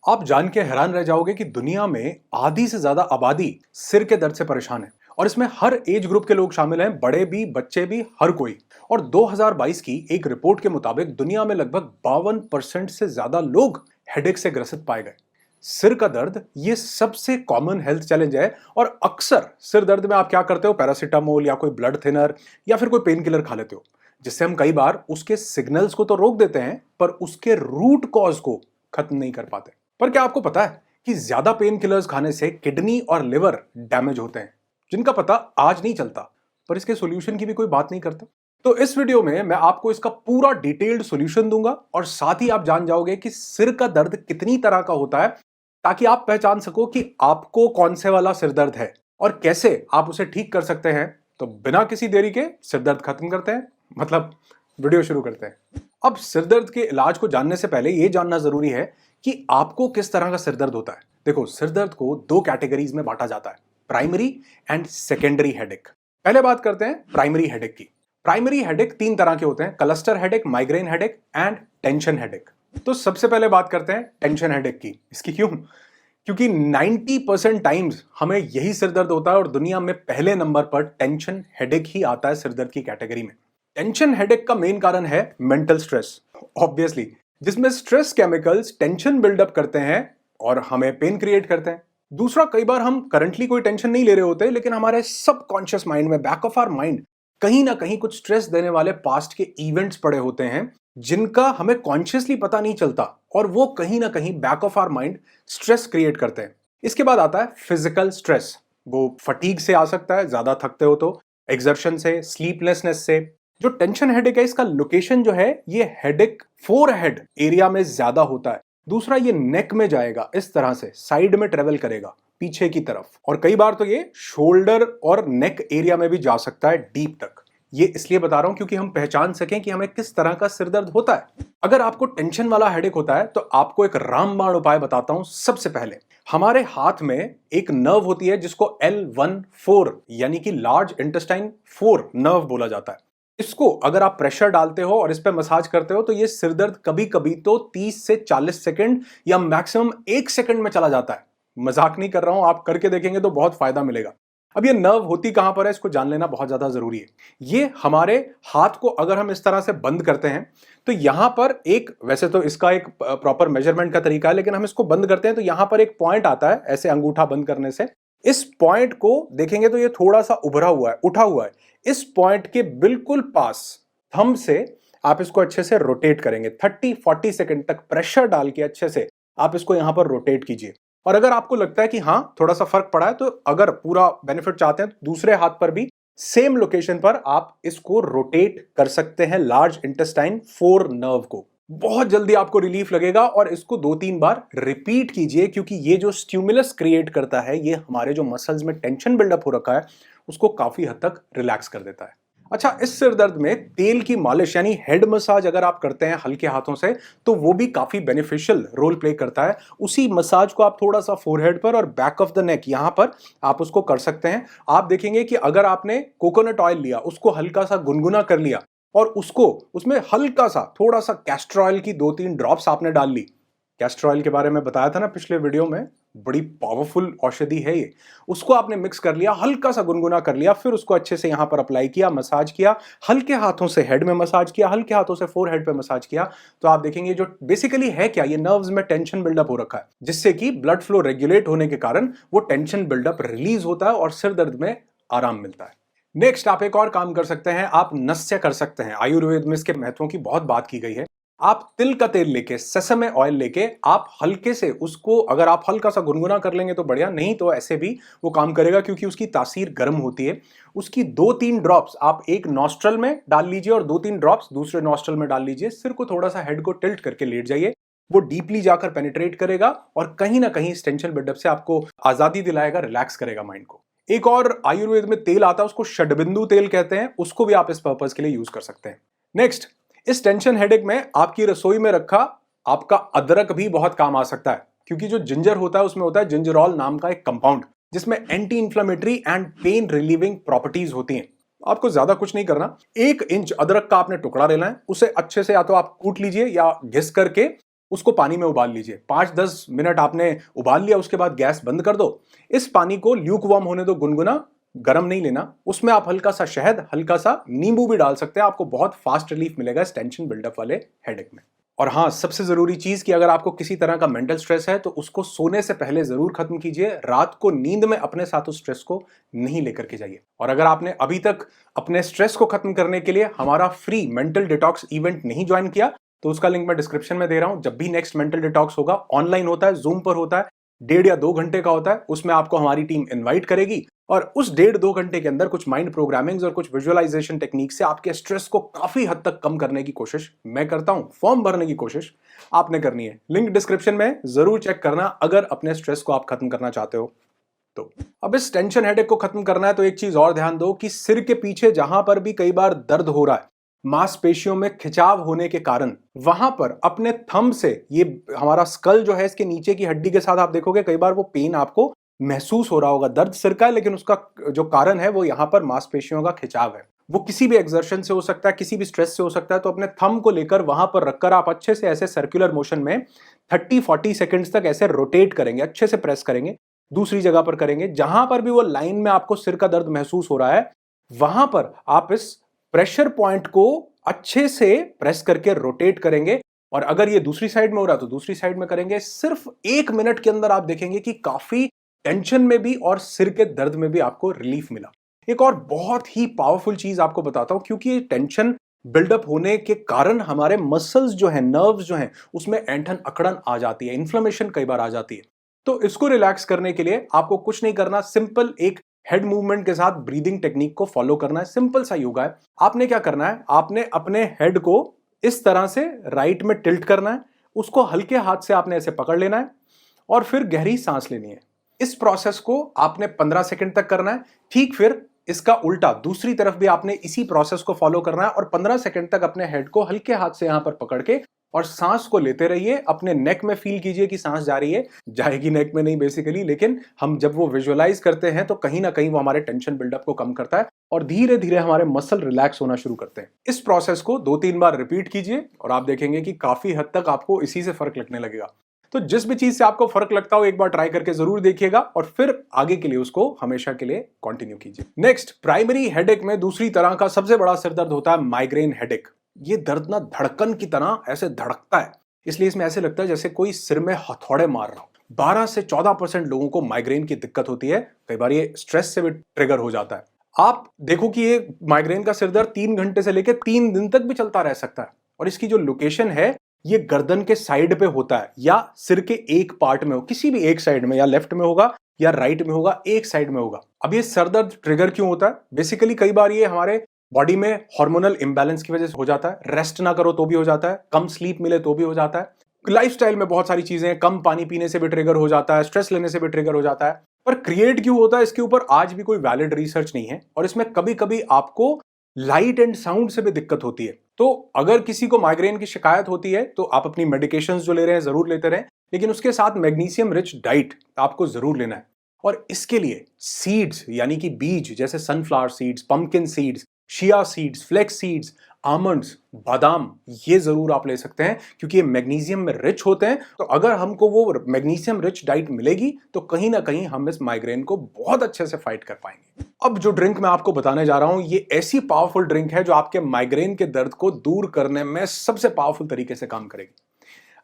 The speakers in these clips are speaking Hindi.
आप जान के हैरान रह जाओगे कि दुनिया में आधी से ज्यादा आबादी सिर के दर्द से परेशान है। और इसमें हर एज ग्रुप के लोग शामिल हैं, बड़े भी, बच्चे भी, हर कोई। और 2022 की एक रिपोर्ट के मुताबिक दुनिया में लगभग 52% से ज्यादा लोग हेडेक से ग्रसित पाए गए। सिर का दर्द ये सबसे कॉमन हेल्थ चैलेंज है। और अक्सर सिर दर्द में आप क्या करते हो? पैरासीटामोल या कोई ब्लड थिनर या फिर कोई पेन किलर खा लेते हो, जिससे हम कई बार उसके सिग्नल्स को तो रोक देते हैं पर उसके रूट कॉज को खत्म नहीं कर पाते। पर क्या आपको पता है कि ज्यादा पेन किलर्स खाने से किडनी और लिवर डैमेज होते हैं, जिनका पता आज नहीं चलता, पर इसके सॉल्यूशन की भी कोई बात नहीं करता। तो इस वीडियो में मैं आपको इसका पूरा डिटेल्ड सॉल्यूशन दूंगा और साथ ही आप जान जाओगे कि सिर का दर्द कितनी तरह का होता है, ताकि आप पहचान सको कि आपको कौन से वाला सिर दर्द है और कैसे आप उसे ठीक कर सकते हैं। तो बिना किसी देरी के सिर दर्द खत्म करते हैं, मतलब वीडियो शुरू करते हैं। अब सिर दर्द के इलाज को जानने से पहले यह जानना जरूरी है कि आपको किस तरह का सिर दर्द होता है। देखो, सिर दर्द को दो कैटेगरीज में बांटा जाता है, प्राइमरी एंड सेकेंडरी हेडेक। पहले बात करते हैं प्राइमरी हेडेक की। प्राइमरी हेडेक तीन तरह के होते हैं: cluster headache, migraine headache and tension headache. तो सबसे पहले बात करते हैं टेंशन हेडेक की। इसकी क्यों? क्योंकि 90% टाइम्स हमें यही सिर दर्द होता है और दुनिया में पहले नंबर पर टेंशन हेडेक ही आता है सिर दर्द की कैटेगरी में। टेंशन हेडेक का मेन कारण है मेंटल स्ट्रेस, ऑब्वियसली, जिसमें स्ट्रेस केमिकल्स टेंशन बिल्डअप करते हैं और हमें पेन क्रिएट करते हैं। दूसरा, कई बार हम करंटली कोई टेंशन नहीं ले रहे होते, लेकिन हमारे सबकॉन्शियस माइंड में, बैक ऑफ आवर माइंड, कहीं ना कहीं कुछ स्ट्रेस देने वाले पास्ट के इवेंट्स पड़े होते हैं, जिनका हमें कॉन्शियसली पता नहीं चलता और वो कहीं ना कहीं back of our mind stress create करते हैं। इसके बाद आता है फिजिकल स्ट्रेस। वो फटीग से आ सकता है, ज्यादा थकते हो तो, एक्सर्शन से, स्लीपलेसनेस से। जो टेंशन हेडेक है, इसका लोकेशन जो है, ये हेडेक फोरहेड एरिया में ज्यादा होता है। दूसरा, ये नेक में जाएगा, इस तरह से साइड में ट्रेवल करेगा, पीछे की तरफ। और कई बार तो ये शोल्डर और नेक एरिया में भी जा सकता है, डीप तक। ये इसलिए बता रहा हूं क्योंकि हम पहचान सकें कि हमें किस तरह का सिरदर्द होता है। अगर आपको टेंशन वाला हेडेक होता है तो आपको एक रामबाण उपाय बताता हूं। सबसे पहले, हमारे हाथ में एक नर्व होती है जिसको L14 यानी कि लार्ज इंटेस्टाइन 4 नर्व बोला जाता है। इसको अगर आप प्रेशर डालते हो और इस पे मसाज करते हो तो ये सिरदर्द कभी कभी तो 30 से 40 सेकंड या मैक्सिमम 1 सेकंड में चला जाता है। मजाक नहीं कर रहा हूं, आप करके देखेंगे तो बहुत फायदा मिलेगा। अब ये नर्व होती कहां पर है, इसको जान लेना बहुत ज्यादा जरूरी है। ये हमारे हाथ को अगर हम इस तरह से बंद करते हैं तो यहां पर एक, वैसे तो इसका एक प्रॉपर मेजरमेंट का तरीका है, लेकिन हम इसको बंद करते हैं तो यहां पर एक पॉइंट आता है, ऐसे अंगूठा बंद करने से। इस पॉइंट को देखेंगे तो ये थोड़ा सा उभरा हुआ है, उठा हुआ है। इस पॉइंट के बिल्कुल पास थंब से आप इसको अच्छे से रोटेट करेंगे। 30-40 सेकंड तक प्रेशर डाल के अच्छे से आप इसको यहां पर रोटेट कीजिए। और अगर आपको लगता है कि हां थोड़ा सा फर्क पड़ा है, तो अगर पूरा बेनिफिट चाहते हैं तो दूसरे हाथ पर भी सेम लोकेशन पर आप इसको रोटेट कर सकते हैं, लार्ज इंटेस्टाइन 4 नर्व को। बहुत जल्दी आपको रिलीफ लगेगा और इसको 2-3 बार रिपीट कीजिए, क्योंकि ये जो स्टिमुलस क्रिएट करता है, ये हमारे जो मसल्स में टेंशन बिल्डअप हो रखा है उसको काफी हद तक रिलैक्स कर देता है। अच्छा, इस सिर दर्द में तेल की मालिश यानी हेड मसाज अगर आप करते हैं हल्के हाथों से तो वो भी काफी बेनिफिशियल रोल प्ले करता है। उसी मसाज को आप थोड़ा सा फोरहेड पर और बैक ऑफ द नेक यहां पर आप उसको कर सकते हैं। आप देखेंगे कि अगर आपने कोकोनट ऑयल लिया, उसको हल्का सा गुनगुना कर लिया और उसको उसमें हल्का सा थोड़ा सा कैस्टर ऑयल की 2-3 ड्रॉप्स आपने डाल ली। कैस्टर ऑयल के बारे में बताया था ना पिछले वीडियो में, बड़ी पावरफुल औषधि है ये। उसको आपने मिक्स कर लिया, हल्का सा गुनगुना कर लिया, फिर उसको अच्छे से यहां पर अप्लाई किया, मसाज किया, हल्के हाथों से हेड में मसाज किया, हल्के हाथों से फोरहेड पे मसाज किया। तो आप देखेंगे जो बेसिकली है क्या, ये नर्व्स में टेंशन बिल्डअप हो रखा है, जिससे कि ब्लड फ्लो रेगुलेट होने के कारण वो टेंशन बिल्डअप रिलीज होता है और सिर दर्द में आराम मिलता है। नेक्स्ट, आप एक और काम कर सकते हैं, आप नस्य कर सकते हैं। आयुर्वेद में इसके महत्वों की बहुत बात की गई है। आप तिल का तेल लेके, सेसमे ऑयल लेके, आप हल्के से उसको, अगर आप हल्का सा गुनगुना कर लेंगे तो बढ़िया, नहीं तो ऐसे भी वो काम करेगा, क्योंकि उसकी तासीर गर्म होती है। उसकी 2-3 ड्रॉप्स आप एक नॉस्ट्रल में डाल लीजिए और 2-3 ड्रॉप्स दूसरे नॉस्ट्रल में डाल लीजिए। सिर को थोड़ा सा, हेड को टिल्ट करके लेट जाइए, वो डीपली जाकर पेनिट्रेट करेगा और कहीं ना कहीं इस टेंशन बिल्डअप से आपको आजादी दिलाएगा, रिलैक्स करेगा माइंड को। एक और आयुर्वेद में तेल आता है, उसको षडबिंदु तेल कहते हैं, उसको भी आप इस पर्पज के लिए यूज कर सकते हैं। नेक्स्ट, इस टेंशन हेडेक में आपकी रसोई में रखा आपका अदरक भी बहुत काम आ सकता है, क्योंकि जो जिंजर होता है उसमें होता है जिंजरॉल नाम का एक कंपाउंड, जिसमें anti inflammatory and pain relieving properties होती हैं। आपको ज्यादा कुछ नहीं करना, 1 इंच अदरक का आपने टुकड़ा लेना है, उसे अच्छे से या तो आप कूट लीजिए या घिस करके उसको पानी में उबाल लीजिए। 5-10 मिनट आपने उबाल लिया, उसके बाद गैस बंद कर दो। इस पानी को ल्यूक वार्म होने दो, गुनगुना, गरम नहीं लेना। उसमें आप हल्का सा शहद, हल्का सा नींबू भी डाल सकते हैं। आपको बहुत फास्ट रिलीफ मिलेगा इस टेंशन बिल्डअप वाले हेडेक में। और हाँ, सबसे जरूरी चीज कि अगर आपको किसी तरह का मेंटल स्ट्रेस है तो उसको सोने से पहले जरूर खत्म कीजिए। रात को नींद में अपने साथ उस स्ट्रेस को नहीं लेकर के जाइए। और अगर आपने अभी तक अपने स्ट्रेस को खत्म करने के लिए हमारा फ्री मेंटल डिटॉक्स इवेंट नहीं ज्वाइन किया तो उसका लिंक मैं डिस्क्रिप्शन में दे रहा हूं। जब भी नेक्स्ट मेंटल डिटॉक्स होगा, ऑनलाइन होता है, जूम पर होता है, 1.5 या 2 घंटे का होता है। उसमें आपको हमारी टीम इनवाइट करेगी और उस 1.5-2 घंटे के अंदर कुछ माइंड प्रोग्रामिंग्स और कुछ विजुअलाइजेशन टेक्निक से आपके स्ट्रेस को काफी हद तक कम करने की कोशिश मैं करता हूं। फॉर्म भरने की कोशिश आपने करनी है। लिंक डिस्क्रिप्शन में जरूर चेक करना अगर अपने स्ट्रेस को आप खत्म करना चाहते हो तो। अब इस टेंशन हेडेक को खत्म करना है तो एक चीज और ध्यान दो कि सिर के पीछे जहां पर भी कई बार दर्द हो रहा है, मांसपेशियों में खिंचाव होने के कारण, वहां पर अपने थंब से, ये हमारा स्कल जो है इसके नीचे की हड्डी के साथ आप देखोगे कई बार वो पेन आपको महसूस हो रहा होगा। दर्द सिर का है लेकिन उसका जो कारण है वो यहां पर मांसपेशियों का खिंचाव है। वो किसी भी एक्सर्शन से हो सकता है, किसी भी स्ट्रेस से हो सकता है। तो अपने थंब को लेकर वहां पर रखकर आप अच्छे से ऐसे सर्कुलर मोशन में 30-40 सेकेंड्स तक ऐसे रोटेट करेंगे, अच्छे से प्रेस करेंगे, दूसरी जगह पर करेंगे। जहां पर भी वो लाइन में आपको सिर का दर्द महसूस हो रहा है वहां पर आप इस प्रेशर पॉइंट को अच्छे से प्रेस करके रोटेट करेंगे। और अगर ये दूसरी साइड में हो रहा है तो दूसरी साइड में करेंगे। सिर्फ 1 मिनट के अंदर आप देखेंगे कि काफी टेंशन में भी और सिर के दर्द में भी आपको रिलीफ मिला। एक और बहुत ही पावरफुल चीज आपको बताता हूं, क्योंकि ये टेंशन बिल्डअप होने के कारण हमारे मसल्स जो है, नर्व्स जो हैं, उसमें ऐंठन अकड़न आ जाती है, इन्फ्लेमेशन कई बार आ जाती है। तो इसको रिलैक्स करने के लिए आपको कुछ नहीं करना, सिंपल एक हेड मूवमेंट के साथ ब्रीदिंग टेक्निक को फॉलो करना है। सिंपल सा योगा है। आपने क्या करना है, आपने अपने हेड को इस तरह से राइट में टिल्ट करना है, उसको हल्के हाथ से आपने ऐसे पकड़ लेना है और फिर गहरी सांस लेनी है। इस प्रोसेस को आपने 15 सेकंड तक करना है। ठीक फिर इसका उल्टा दूसरी तरफ भी आपने इसी प्रोसेस को फॉलो करना है और 15 सेकंड तक अपने हेड को हल्के हाथ से यहां पर पकड़ के और सांस को लेते रहिए। अपने नेक में फील कीजिए कि सांस जा रही है, जाएगी नेक में नहीं बेसिकली, लेकिन हम जब वो विजुअलाइज करते हैं तो कहीं ना कहीं वो हमारे टेंशन बिल्डअप को कम करता है और धीरे धीरे हमारे मसल रिलैक्स होना शुरू करते हैं। इस प्रोसेस को 2-3 बार रिपीट कीजिए और आप देखेंगे कि काफी हद तक आपको इसी से फर्क लगने लगेगा। तो जिस भी चीज से आपको फर्क लगता हो एक बार ट्राई करके जरूर देखिएगा और फिर आगे के लिए उसको हमेशा के लिए कंटिन्यू कीजिए। नेक्स्ट, प्राइमरी हेडेक में दूसरी तरह का सबसे बड़ा सिरदर्द होता है माइग्रेन हेडेक। ये दर्द ना धड़कन की तरह ऐसे धड़कता है, इसलिए इसमें ऐसे लगता है जैसे कोई सिर में हथौड़े मार रहा हो। 12 से 14% लोगों को माइग्रेन की दिक्कत होती है। कई बार ये स्ट्रेस से भी ट्रिगर हो जाता है। आप देखो कि ये माइग्रेन का सिरदर्द 3 घंटे से लेकर 3 दिन तक भी चलता रह सकता है और इसकी जो लोकेशन है ये गर्दन के साइड पे होता है या सिर के एक पार्ट में हो, किसी भी एक साइड में, या लेफ्ट में होगा या राइट में होगा, एक साइड में होगा। अब ये सरदर्द ट्रिगर क्यों होता है? बेसिकली कई बार ये हमारे बॉडी में हार्मोनल इंबैलेंस की वजह से हो जाता है। रेस्ट ना करो तो भी हो जाता है, कम स्लीप मिले तो भी हो जाता है, लाइफस्टाइल में बहुत सारी चीजें, कम पानी पीने से भी ट्रिगर हो जाता है, स्ट्रेस लेने से भी ट्रिगर हो जाता है। पर क्रिएट क्यों होता है इसके ऊपर आज भी कोई वैलिड रिसर्च नहीं है और इसमें कभी कभी आपको लाइट एंड साउंड से भी दिक्कत होती है। तो अगर किसी को माइग्रेन की शिकायत होती है तो आप अपनी मेडिकेशंस जो ले रहे हैं जरूर लेते रहें, लेकिन उसके साथ मैग्नीशियम रिच डाइट आपको जरूर लेना है। और इसके लिए सीड्स यानी कि बीज, जैसे sunflower seeds, pumpkin seeds, chia seeds, flax seeds, almonds, बादाम, ये जरूर आप ले सकते हैं क्योंकि ये मैग्नीशियम में रिच होते हैं। तो अगर हमको वो मैग्नीशियम रिच डाइट मिलेगी तो कहीं ना कहीं हम इस माइग्रेन को बहुत अच्छे से फाइट कर पाएंगे। अब जो ड्रिंक मैं आपको बताने जा रहा हूं ये ऐसी पावरफुल ड्रिंक है जो आपके माइग्रेन के दर्द को दूर करने में सबसे पावरफुल तरीके से काम करेगी।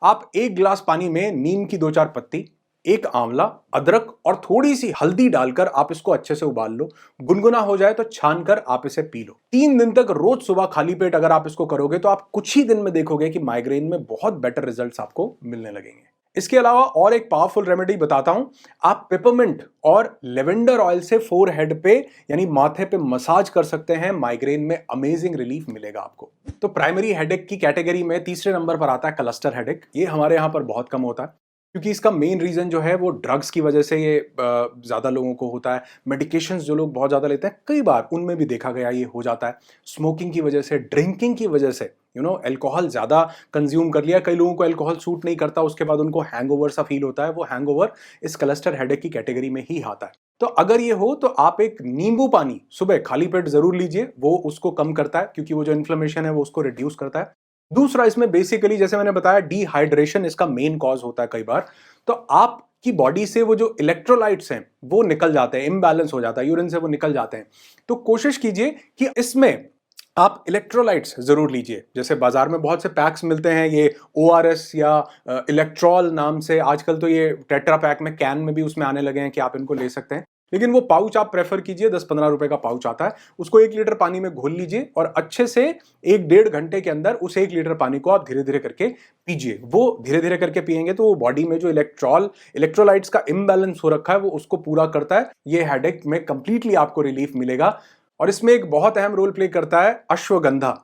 आप 1 गिलास पानी में नीम की 2-4 पत्ती, 1 आंवला, अदरक और थोड़ी सी हल्दी डालकर आप इसको अच्छे से उबाल लो। गुनगुना हो जाए तो छान कर आप इसे पी लो। 3 दिन तक रोज सुबह खाली पेट अगर आप इसको करोगे तो आप कुछ ही दिन में देखोगे कि माइग्रेन में बहुत बेटर रिजल्ट्स आपको मिलने लगेंगे। इसके अलावा और एक पावरफुल रेमेडी बताता हूं। आप पेपरमिंट और लेवेंडर ऑयल से फोरहेड पे यानी माथे पे मसाज कर सकते हैं। माइग्रेन में अमेजिंग रिलीफ मिलेगा आपको। तो प्राइमरी हेडेक की कैटेगरी में तीसरे नंबर पर आता है क्लस्टर हेडेक। ये हमारे यहां पर बहुत कम होता है क्योंकि इसका मेन रीजन जो है वो ड्रग्स की वजह से ये ज्यादा लोगों को होता है। मेडिकेशंस जो लोग बहुत ज्यादा लेते हैं कई बार उनमें भी देखा गया ये हो जाता है। स्मोकिंग की वजह से, ड्रिंकिंग की वजह से, अल्कोहल ज्यादा कंज्यूम कर लिया, कई लोगों को अल्कोहल सूट नहीं करता, उसके बाद उनको हैंगओवर सा फील होता है। वो हैंगओवर इस क्लस्टर हेडेक की कैटेगरी में ही आता है। तो अगर ये हो तो आप एक नींबू पानी सुबह खाली पेट जरूर लीजिए, वो उसको कम करता है क्योंकि वो जो इन्फ्लेमेशन है वो उसको रिड्यूस करता है। दूसरा, इसमें बेसिकली जैसे मैंने बताया डिहाइड्रेशन इसका मेन कॉज होता है कई बार। तो आपकी बॉडी से वो जो इलेक्ट्रोलाइट्स हैं वो निकल जाते हैं, इम्बैलेंस हो जाता है, यूरिन से वो निकल जाते हैं। तो कोशिश कीजिए कि इसमें आप इलेक्ट्रोलाइट्स जरूर लीजिए। जैसे बाजार में बहुत से पैक्स मिलते हैं, ये ओआरएस या इलेक्ट्रॉल नाम से, आजकल तो ये टेट्रा पैक में, कैन में भी उसमें आने लगे हैं कि आप इनको ले सकते हैं। लेकिन वो पाउच आप प्रेफर कीजिए, 10-15 रुपए का पाउच आता है, उसको 1 लीटर पानी में घोल लीजिए और अच्छे से 1-1.5 घंटे के अंदर उस 1 लीटर पानी को आप धीरे धीरे करके पीजिए। वो धीरे धीरे करके पिएंगे तो वो बॉडी में जो इलेक्ट्रोलाइट्स का इम्बैलेंस हो रखा है वो उसको पूरा करता है। ये हेडेक में कंप्लीटली आपको रिलीफ मिलेगा। और इसमें एक बहुत अहम रोल प्ले करता है अश्वगंधा।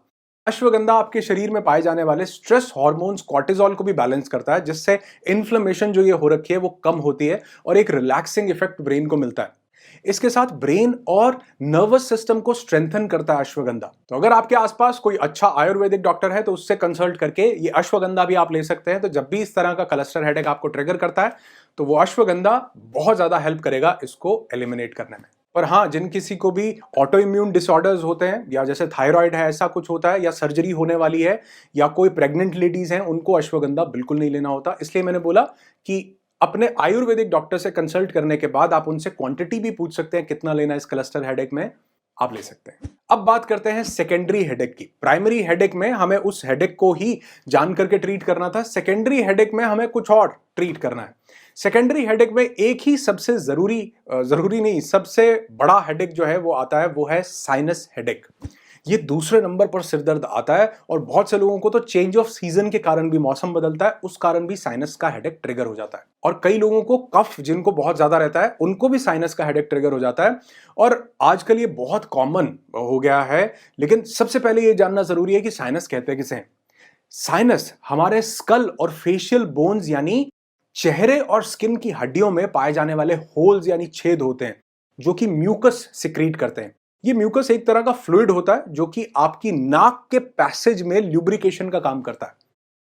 अश्वगंधा आपके शरीर में पाए जाने वाले स्ट्रेस हार्मोन्स कॉर्टिजोल को भी बैलेंस करता है, जिससे इन्फ्लेमेशन जो ये हो रखी है वो कम होती है और एक रिलैक्सिंग इफेक्ट ब्रेन को मिलता है। इसके साथ ब्रेन और नर्वस सिस्टम को स्ट्रेंथन करता है अश्वगंधा। तो अगर आपके आसपास कोई अच्छा आयुर्वेदिक डॉक्टर है तो उससे कंसल्ट करके ये अश्वगंधा भी आप ले सकते हैं। तो जब भी इस तरह का क्लस्टर हेडेक आपको ट्रिगर करता है तो वो अश्वगंधा बहुत ज्यादा हेल्प करेगा इसको एलिमिनेट करने में। पर हाँ, जिन किसी को भी ऑटो इम्यून डिसऑर्डर्स होते हैं या जैसे थायराइड है, ऐसा कुछ होता है, या सर्जरी होने वाली है, या कोई प्रेग्नेंट लेडीज हैं, उनको अश्वगंधा बिल्कुल नहीं लेना होता। इसलिए मैंने बोला कि अपने आयुर्वेदिक डॉक्टर से कंसल्ट करने के बाद आप उनसे क्वांटिटी भी पूछ सकते हैं, कितना लेना है इस क्लस्टर हेडेक में, आप ले सकते हैं। अब बात करते हैं सेकेंडरी हेडेक की। प्राइमरी हेडेक में हमें उस हेडेक को ही जान करके ट्रीट करना था, सेकेंडरी हेडेक में हमें कुछ और ट्रीट करना है। सेकेंडरी हेडेक में एक ही सबसे जरूरी नहीं, सबसे बड़ा हेडेक जो है वो आता है, वो है साइनस हेडेक। ये दूसरे नंबर पर सिरदर्द आता है और बहुत से लोगों को तो चेंज ऑफ सीजन के कारण भी, मौसम बदलता है उस कारण भी साइनस का हेडेक ट्रिगर हो जाता है। और कई लोगों को कफ जिनको बहुत ज्यादा रहता है उनको भी साइनस का हेडेक ट्रिगर हो जाता है। और आजकल ये बहुत कॉमन हो गया है। लेकिन सबसे पहले ये जानना जरूरी है कि साइनस कहते हैं किसे। साइनस हमारे स्कल और फेशियल बोन्स यानी चेहरे और स्किन की हड्डियों में पाए जाने वाले होल्स यानी छेद होते हैं, जो कि म्यूकस सिक्रीट करते हैं। ये म्यूकस एक तरह का फ्लूइड होता है जो कि आपकी नाक के पैसेज में ल्यूब्रिकेशन का काम करता है।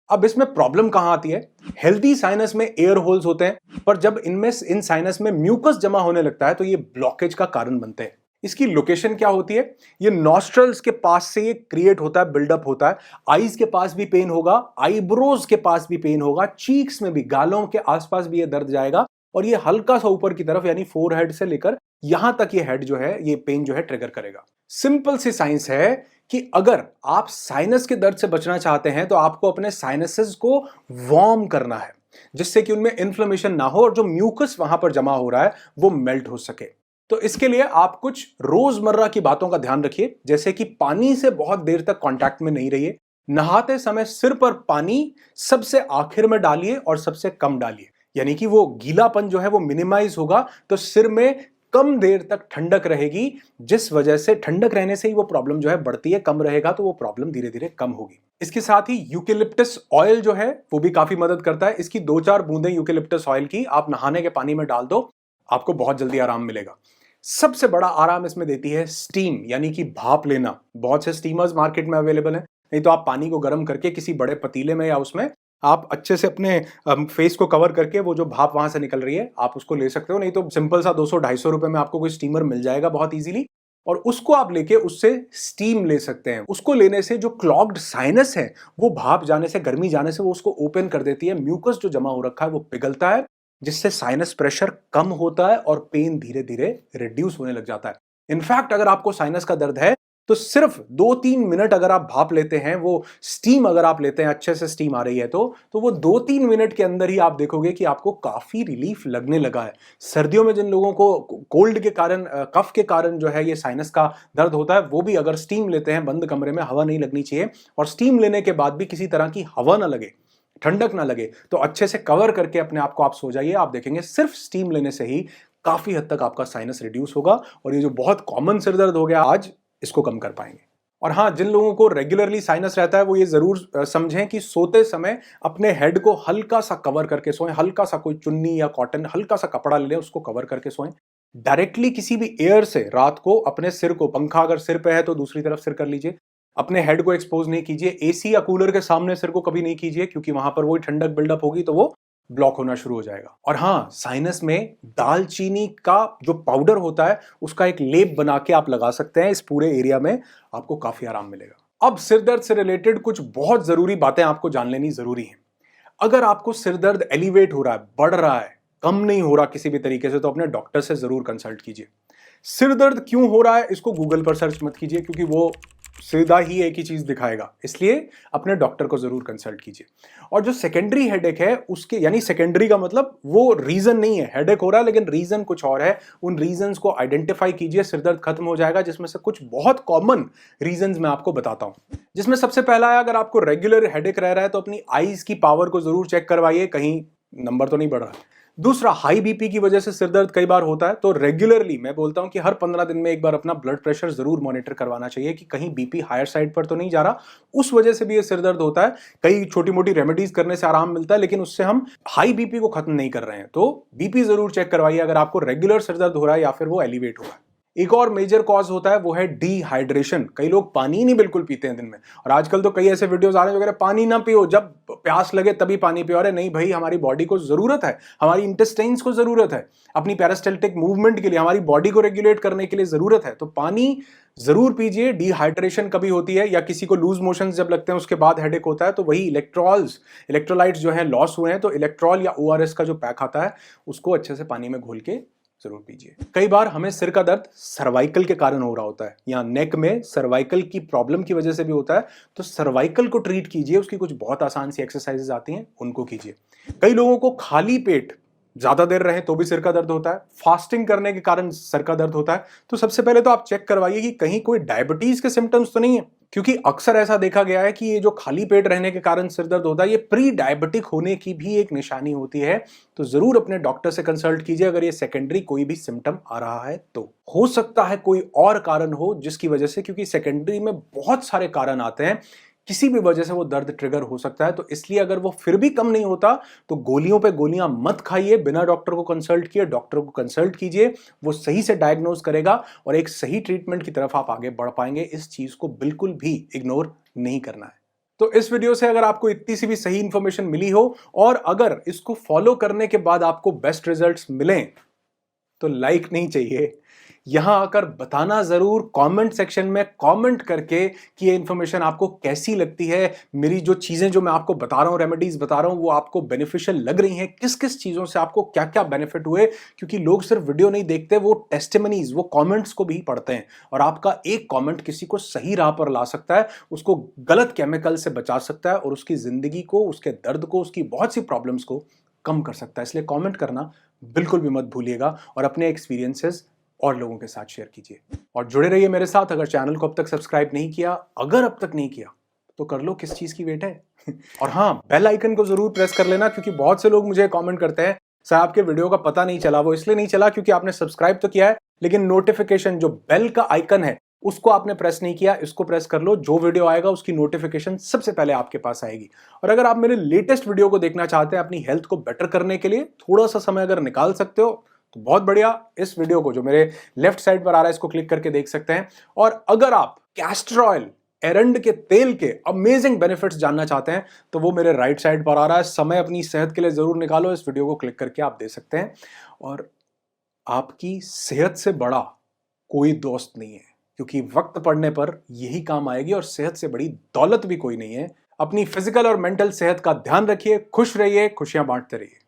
अब इसमें प्रॉब्लम कहां आती है? हेल्दी साइनस में एयर होल्स होते हैं, पर जब इन साइनस में म्यूकस जमा होने लगता है तो ये ब्लॉकेज का कारण बनते हैं। इसकी लोकेशन क्या होती है? ये नॉस्ट्रल्स के पास से ये क्रिएट होता है, बिल्डअप होता है। आईज के पास भी पेन होगा, आईब्रोज के पास भी पेन होगा, चीक्स में भी, गालों के आसपास भी ये दर्द जाएगा और ये हल्का सा ऊपर की तरफ यानी फोरहेड से लेकर यहां तक ये हेड जो है, ये पेन जो है ट्रिगर करेगा। सिंपल सी साइंस है कि अगर आप साइनस के दर्द से बचना चाहते हैं तो आपको अपने साइनसेस को वार्म करना है, जिससे कि उनमें इन्फ्लेमेशन ना हो और जो म्यूकस वहां पर जमा हो रहा है वो मेल्ट हो सके। तो इसके लिए आप कुछ रोजमर्रा की बातों का ध्यान रखिए, जैसे कि पानी से बहुत देर तक कांटेक्ट में नहीं रहिए। नहाते समय सिर पर पानी सबसे आखिर में डालिए और सबसे कम डालिए, यानी कि वो गीलापन जो है वो मिनिमाइज होगा, तो सिर में कम देर तक ठंडक रहेगी, जिस वजह से ठंडक रहने से ही वो प्रॉब्लम जो है बढ़ती है, कम रहेगा तो वो प्रॉब्लम धीरे धीरे कम होगी। इसके साथ ही यूकेलिप्टस ऑयल जो है वो भी काफी मदद करता है। इसकी 2-4 बूंदें यूकेलिप्टस ऑयल की आप नहाने के पानी में डाल दो, आपको बहुत जल्दी आराम मिलेगा। सबसे बड़ा आराम इसमें देती है स्टीम, यानी कि भाप लेना। बहुत से स्टीमर्स मार्केट में अवेलेबल हैं, नहीं तो आप पानी को गर्म करके किसी बड़े पतीले में या उसमें आप अच्छे से अपने फेस को कवर करके वो जो भाप वहां से निकल रही है आप उसको ले सकते हो। नहीं तो सिंपल सा 200-250 रुपए में आपको कोई स्टीमर मिल जाएगा बहुत इजीली, और उसको आप लेके उससे स्टीम ले सकते हैं। उसको लेने से जो क्लॉग्ड साइनस है वो भाप जाने से, गर्मी जाने से वो उसको ओपन कर देती है, म्यूकस जो जमा हो रखा है वो पिघलता है, जिससे साइनस प्रेशर कम होता है और पेन धीरे धीरे रिड्यूस होने लग जाता है। इनफैक्ट अगर आपको साइनस का दर्द है तो सिर्फ 2-3 मिनट अगर आप भाप लेते हैं, वो स्टीम अगर आप लेते हैं, अच्छे से स्टीम आ रही है तो वो 2-3 मिनट के अंदर ही आप देखोगे कि आपको काफी रिलीफ लगने लगा है। सर्दियों में जिन लोगों को कोल्ड के कारण, कफ के कारण जो है ये साइनस का दर्द होता है, वो भी अगर स्टीम लेते हैं, बंद कमरे में हवा नहीं लगनी चाहिए, और स्टीम लेने के बाद भी किसी तरह की हवा ना लगे, ठंडक ना लगे, तो अच्छे से कवर करके अपने आप को आप सो जाइए। आप देखेंगे सिर्फ स्टीम लेने से ही काफी हद तक आपका साइनस रिड्यूस होगा और ये जो बहुत कॉमन सिर दर्द हो गया आज, इसको कम कर पाएंगे। और हाँ, जिन लोगों को रेगुलरली साइनस रहता है वो ये जरूर समझें कि सोते समय अपने हेड को हल्का सा कवर करके सोएं। हल्का सा कोई चुन्नी या कॉटन, हल्का सा कपड़ा ले लें, उसको कवर करके सोएं। डायरेक्टली किसी भी एयर से रात को अपने सिर को, पंखा अगर सिर पे है तो दूसरी तरफ सिर कर लीजिए, अपने हेड को एक्सपोज नहीं कीजिए। एसी या कूलर के सामने सिर को कभी नहीं कीजिए, क्योंकि वहां पर वही ठंडक बिल्डअप होगी तो वो ब्लॉक होना शुरू हो जाएगा। और हाँ, साइनस में दालचीनी का जो पाउडर होता है उसका एक लेप बना के आप लगा सकते हैं, इस पूरे एरिया में आपको काफी आराम मिलेगा। अब सिर दर्द से रिलेटेड कुछ बहुत जरूरी बातें आपको जान लेनी जरूरी है। अगर आपको सिर दर्द एलिवेट हो रहा है, बढ़ रहा है, कम नहीं हो रहा किसी भी तरीके से, तो अपने डॉक्टर से जरूर कंसल्ट कीजिए। सिर दर्द क्यों हो रहा है इसको गूगल पर सर्च मत कीजिए, क्योंकि वो सीधा ही एक ही चीज दिखाएगा। इसलिए अपने डॉक्टर को जरूर कंसल्ट कीजिए। और जो सेकेंडरी हेडेक है उसके, यानी सेकेंडरी का मतलब वो रीजन नहीं है, हेडेक हो रहा है लेकिन रीजन कुछ और है, उन रीजंस को आइडेंटिफाई कीजिए, सिर दर्द खत्म हो जाएगा। जिसमें से कुछ बहुत कॉमन रीजंस मैं आपको बताता हूं। जिसमें सबसे पहला है, अगर आपको रेगुलर हेडेक रह रहा है तो अपनी आईज की पावर को जरूर चेक करवाइए, कहीं नंबर तो नहीं बढ़ रहा है। दूसरा, हाई बीपी की वजह से सिर दर्द कई बार होता है, तो रेगुलरली मैं बोलता हूं कि हर 15 दिन में एक बार अपना ब्लड प्रेशर जरूर मॉनिटर करवाना चाहिए कि कहीं बीपी हायर साइड पर तो नहीं जा रहा। उस वजह से भी ये सिर दर्द होता है। कई छोटी मोटी रेमेडीज करने से आराम मिलता है, लेकिन उससे हम हाई बीपी को खत्म नहीं कर रहे हैं। तो बीपी जरूर चेक करवाइए अगर आपको रेगुलर सिर दर्द हो रहा है या फिर वो एलिवेट हो रहा है। एक और मेजर कॉज होता है, वो है डिहाइड्रेशन। कई लोग पानी नहीं बिल्कुल पीते हैं दिन में, और आजकल तो कई ऐसे वीडियोस आ रहे हैं जो कह रहे हैं पानी ना पियो, जब प्यास लगे तभी पानी पियो। अरे नहीं भाई, हमारी बॉडी को जरूरत है, हमारी इंटेस्टाइन्स को जरूरत है, अपनी पेरिस्टाल्टिक मूवमेंट के लिए, हमारी बॉडी को रेगुलेट करने के लिए जरूरत है। तो पानी जरूर पीजिए। डिहाइड्रेशन कभी होती है या किसी को लूज मोशंस जब लगते हैं उसके बाद हेडेक होता है, तो वही इलेक्ट्रोलाइट्स जो है लॉस हुए हैं, तो इलेक्ट्रॉल या ओआरएस का जो पैक आता है उसको अच्छे से पानी में घोल के जरूर पीजिए। कई बार हमें सिर का दर्द सर्वाइकल के कारण हो रहा होता है, या नेक में सर्वाइकल की प्रॉब्लम की वजह से भी होता है, तो सर्वाइकल को ट्रीट कीजिए। उसकी कुछ बहुत आसान सी एक्सरसाइजेज आती हैं, उनको कीजिए। कई लोगों को खाली पेट ज्यादा देर रहे तो भी सिर का दर्द होता है, फास्टिंग करने के कारण सिर का दर्द होता है। तो सबसे पहले तो आप चेक करवाइए कि कहीं कोई डायबिटीज के सिम्टम्स तो नहीं है, क्योंकि अक्सर ऐसा देखा गया है कि ये जो खाली पेट रहने के कारण सिर दर्द होता है, ये प्री डायबिटिक होने की भी एक निशानी होती है। तो जरूर अपने डॉक्टर से कंसल्ट कीजिए अगर ये सेकेंडरी कोई भी सिम्टम आ रहा है। तो हो सकता है कोई और कारण हो जिसकी वजह से, क्योंकि सेकेंडरी में बहुत सारे कारण आते हैं, किसी भी वजह से वो दर्द ट्रिगर हो सकता है। तो इसलिए अगर वो फिर भी कम नहीं होता तो गोलियों पे गोलियां मत खाइए, बिना डॉक्टर को कंसल्ट किए डॉक्टर को कंसल्ट कीजिए। वो सही से डायग्नोज करेगा और एक सही ट्रीटमेंट की तरफ आप आगे बढ़ पाएंगे। इस चीज को बिल्कुल भी इग्नोर नहीं करना है। तो इस वीडियो से अगर आपको इतनी सी भी सही इंफॉर्मेशन मिली हो और अगर इसको फॉलो करने के बाद आपको बेस्ट रिजल्ट्स मिलें, तो लाइक नहीं चाहिए, यहां आकर बताना जरूर कमेंट सेक्शन में कमेंट करके कि ये इंफॉर्मेशन आपको कैसी लगती है। मेरी जो चीजें जो मैं आपको बता रहा हूं, रेमेडीज बता रहा हूं, वो आपको बेनिफिशियल लग रही हैं, किस किस चीजों से आपको क्या क्या बेनिफिट हुए। क्योंकि लोग सिर्फ वीडियो नहीं देखते, वो टेस्टिमनीज, वो कमेंट्स को भी पढ़ते हैं। और आपका एक कमेंट किसी को सही राह पर ला सकता है, उसको गलत केमिकल से बचा सकता है और उसकी जिंदगी को, उसके दर्द को, उसकी बहुत सी प्रॉब्लम्स को कम कर सकता है। इसलिए कमेंट करना बिल्कुल भी मत भूलिएगा और अपने एक्सपीरियंसेस और लोगों के साथ शेयर कीजिए। और जुड़े रहिए मेरे साथ। अगर चैनल को अब तक सब्सक्राइब नहीं किया, अगर अब तक नहीं किया, तो कर लो, किस चीज की वेट है। और हाँ, बेल आइकन को जरूर प्रेस कर लेना, क्योंकि बहुत से लोग मुझे कमेंट करते हैं सर आपके वीडियो का पता नहीं चला। वो इसलिए नहीं चला क्योंकि आपने सब्सक्राइब तो किया है, लेकिन नोटिफिकेशन जो बेल का आइकन है उसको आपने प्रेस नहीं किया। इसको प्रेस कर लो, जो वीडियो आएगा उसकी नोटिफिकेशन सबसे पहले आपके पास आएगी। और अगर आप मेरे लेटेस्ट वीडियो को देखना चाहते हैं अपनी हेल्थ को बेटर करने के लिए, थोड़ा सा समय अगर निकाल सकते हो तो बहुत बढ़िया। इस वीडियो को जो मेरे लेफ्ट साइड पर आ रहा है इसको क्लिक करके देख सकते हैं। और अगर आप कैस्टर ऑयल, एरंड के तेल के अमेजिंग बेनिफिट्स जानना चाहते हैं तो वो मेरे राइट साइड पर आ रहा है। समय अपनी सेहत के लिए जरूर निकालो, इस वीडियो को क्लिक करके आप दे सकते हैं। और आपकी सेहत से बड़ा कोई दोस्त नहीं है, क्योंकि वक्त पड़ने पर यही काम आएगी। और सेहत से बड़ी दौलत भी कोई नहीं है। अपनी फिजिकल और मेंटल सेहत का ध्यान रखिए, खुश रहिए, खुशियां बांटते रहिए।